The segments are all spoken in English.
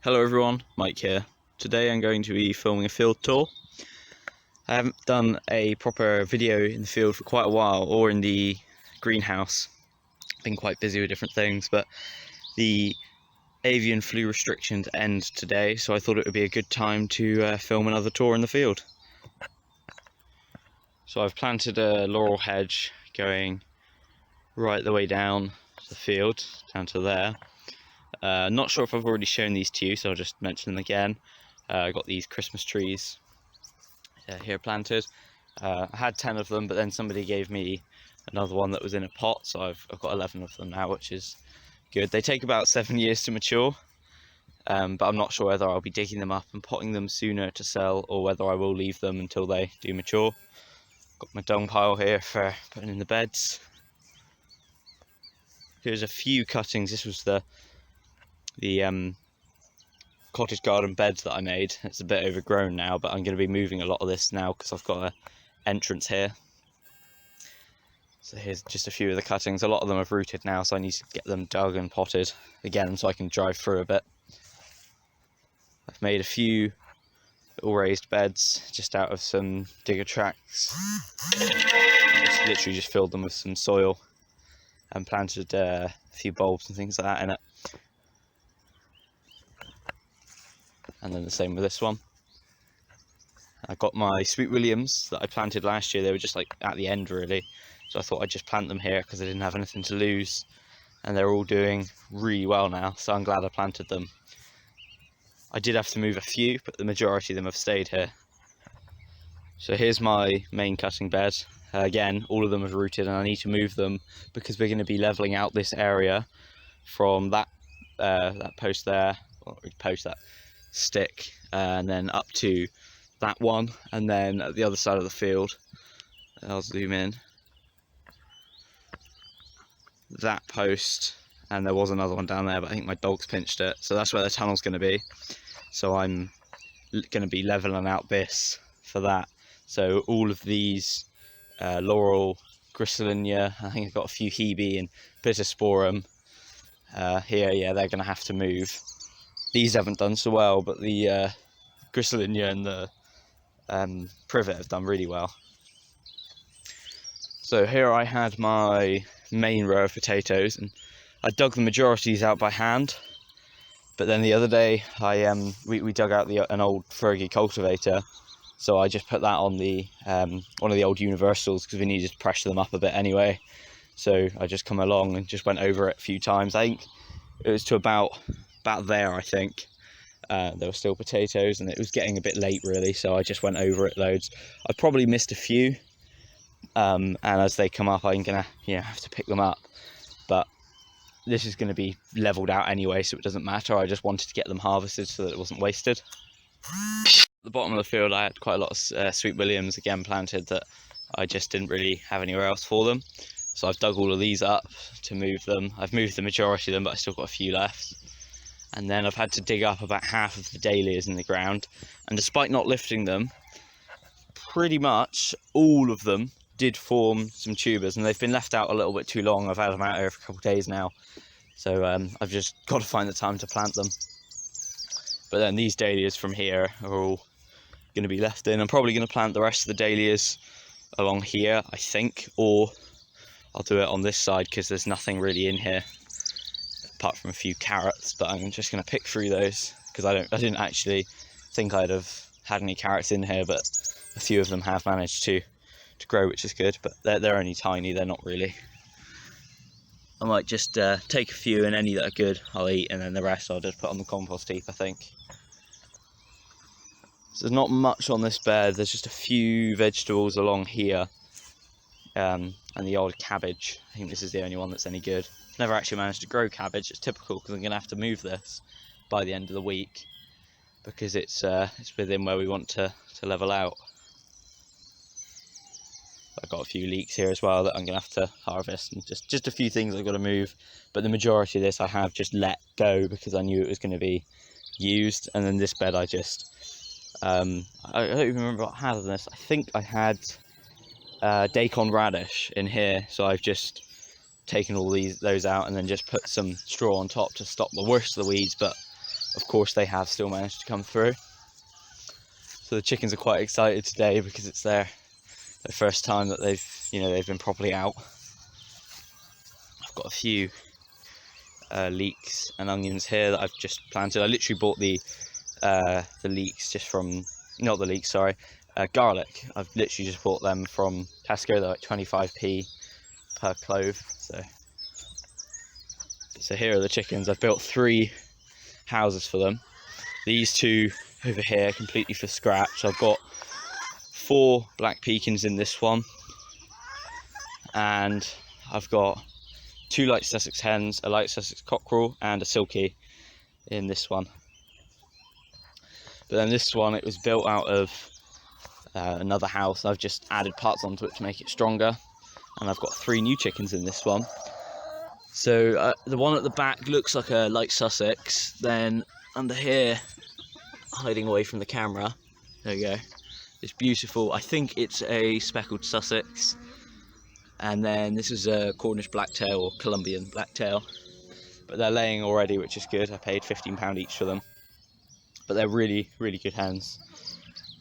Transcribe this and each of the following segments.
Hello everyone, Mike here. Today I'm going to be filming a field tour. I haven't done a proper video in the field for quite a while, or in the greenhouse. I've been quite busy with different things, but the avian flu restrictions end today, so I thought it would be a good time to film another tour in the field. So I've planted a laurel hedge going right the way down the field, down to there. Not sure if I've already shown these to you, so I'll just mention them again. I got these Christmas trees here planted. I had 10 of them, but then somebody gave me another one that was in a pot, so I've got 11 of them now, which is good. They take about 7 years to mature, but I'm not sure whether I'll be digging them up and potting them sooner to sell, or whether I will leave them until they do mature. Got my dung pile here for putting in the beds. Here's a few cuttings. This was the cottage garden beds that I made. It's a bit overgrown now, but I'm going to be moving a lot of this now because I've got an entrance here. So here's just a few of the cuttings. A lot of them have rooted now, so I need to get them dug and potted again so I can drive through a bit. I've made a few little raised beds just out of some digger tracks. Literally just filled them with some soil and planted a few bulbs and things like that in it. And then the same with this one. I got my Sweet Williams that I planted last year. They were just like at the end really, so I thought I'd just plant them here because I didn't have anything to lose, and they're all doing really well now, so I'm glad I planted them. I did have to move a few, but the majority of them have stayed here. So here's my main cutting bed. Again, all of them have rooted, and I need to move them because we're going to be levelling out this area from that post there, or post that stick, and then up to that one, and then at the other side of the field, I'll zoom in, that post, and there was another one down there, but I think my dog's pinched it, so that's where the tunnel's going to be. So I'm going to be leveling out this for that. So all of these laurel, griselinia, I think I've got a few hebe and pittosporum here, yeah, they're going to have to move. These haven't done so well, but the griselinia and the privet have done really well. So here I had my main row of potatoes, and I dug the majority of these out by hand. But then the other day, we dug out an old Fergie cultivator, so I just put that on the one of the old universals because we needed to pressure them up a bit anyway. So I just come along and just went over it a few times. I think it was to about there, I think. There were still potatoes, and it was getting a bit late really, so I just went over it loads. I probably missed a few, and as they come up I'm gonna have to pick them up, but this is going to be leveled out anyway, so it doesn't matter. I just wanted to get them harvested so that it wasn't wasted. At the bottom of the field I had quite a lot of Sweet Williams again planted that I just didn't really have anywhere else for them, so I've dug all of these up to move them. I've moved the majority of them, but I still got a few left. And then I've had to dig up about half of the dahlias in the ground, and despite not lifting them, pretty much all of them did form some tubers, and they've been left out a little bit too long. I've had them out here for a couple of days now, so I've just got to find the time to plant them. But then these dahlias from here are all going to be left in. I'm probably going to plant the rest of the dahlias along here, I think, or I'll do it on this side because there's nothing really in here apart from a few carrots, but I'm just going to pick through those because I didn't actually think I'd have had any carrots in here, but a few of them have managed to grow, which is good, but they're only tiny, they're not really. I might just take a few, and any that are good I'll eat, and then the rest I'll just put on the compost heap, I think. So there's not much on this bed, there's just a few vegetables along here, and the old cabbage. I think this is the only one that's any good. Never actually managed to grow cabbage. It's typical because I'm going to have to move this by the end of the week because it's within where we want to level out. I've got a few leeks here as well that I'm going to have to harvest, and just a few things I've got to move, but the majority of this I have just let go because I knew it was going to be used. And then this bed I just I don't even remember what I had on this. I think I had daikon radish in here, so I've just taken all those out and then just put some straw on top to stop the worst of the weeds, but of course they have still managed to come through. So the chickens are quite excited today because it's their first time that they've been properly out. I've got a few leeks and onions here that I've just planted. I literally bought the leeks just from, not the leeks, sorry, garlic. I've literally just bought them from Tesco. They're like 25p per clove. So here are the chickens. I've built 3 houses for them. These 2 over here completely for scratch. I've got 4 black pekins in this one, and I've got 2 light Sussex hens, a light Sussex cockerel, and a silkie in this one. But then this one, it was built out of another house. I've just added parts onto it to make it stronger, and I've got 3 new chickens in this one. So the one at the back looks like a light Sussex. Then under here, hiding away from the camera, there we go, it's beautiful, I think it's a speckled Sussex. And then this is a Cornish blacktail or Colombian blacktail, but they're laying already, which is good. I paid £15 each for them, but they're really, really good hens.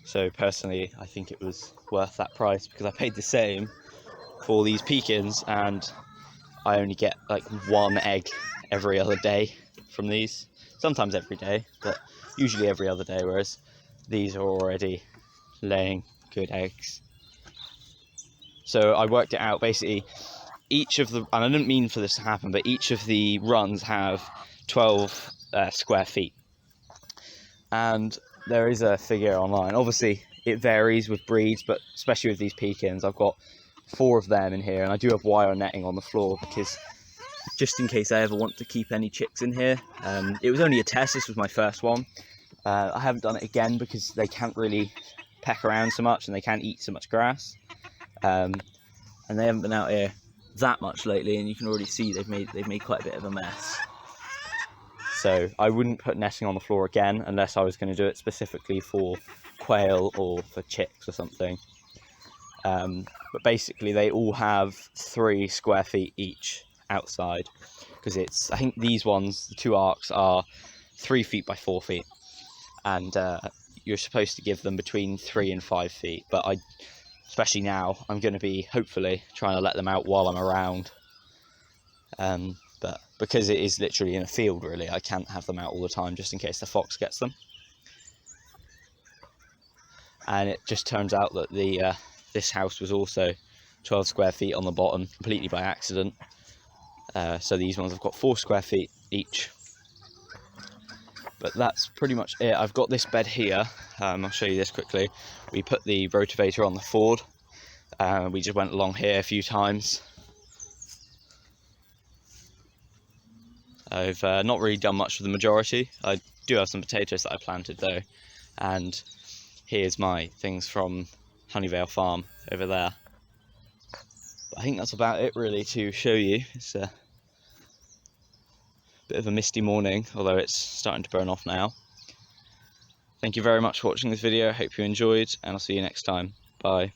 So personally, I think it was worth that price, because I paid the same for these pekins, and I only get like 1 egg every other day from these. Sometimes every day, but usually every other day, whereas these are already laying good eggs. So I worked it out, basically each of the, and I didn't mean for this to happen, but each of the runs have 12 square feet. And there is a figure online. Obviously it varies with breeds, but especially with these pekins, I've got 4 of them in here, and I do have wire netting on the floor because just in case I ever want to keep any chicks in here. It was only a test, this was my first one. I haven't done it again because they can't really peck around so much and they can't eat so much grass. And they haven't been out here that much lately, and you can already see they've made quite a bit of a mess. So I wouldn't put netting on the floor again unless I was going to do it specifically for quail or for chicks or something. But basically they all have 3 square feet each outside, because it's, I think these ones, the 2 arcs, are 3 feet by 4 feet, and you're supposed to give them between 3 and 5 feet, but especially now, I'm going to be hopefully trying to let them out while I'm around, but because it is literally in a field really, I can't have them out all the time just in case the fox gets them. And it just turns out that this house was also 12 square feet on the bottom, completely by accident. So these ones have got 4 square feet each. But that's pretty much it. I've got this bed here. I'll show you this quickly. We put the rotavator on the Ford. We just went along here a few times. I've not really done much with the majority. I do have some potatoes that I planted though. And here's my things from Honeyvale Farm over there. But I think that's about it really to show you. It's a bit of a misty morning, although it's starting to burn off now. Thank you very much for watching this video. I hope you enjoyed, and I'll see you next time. Bye.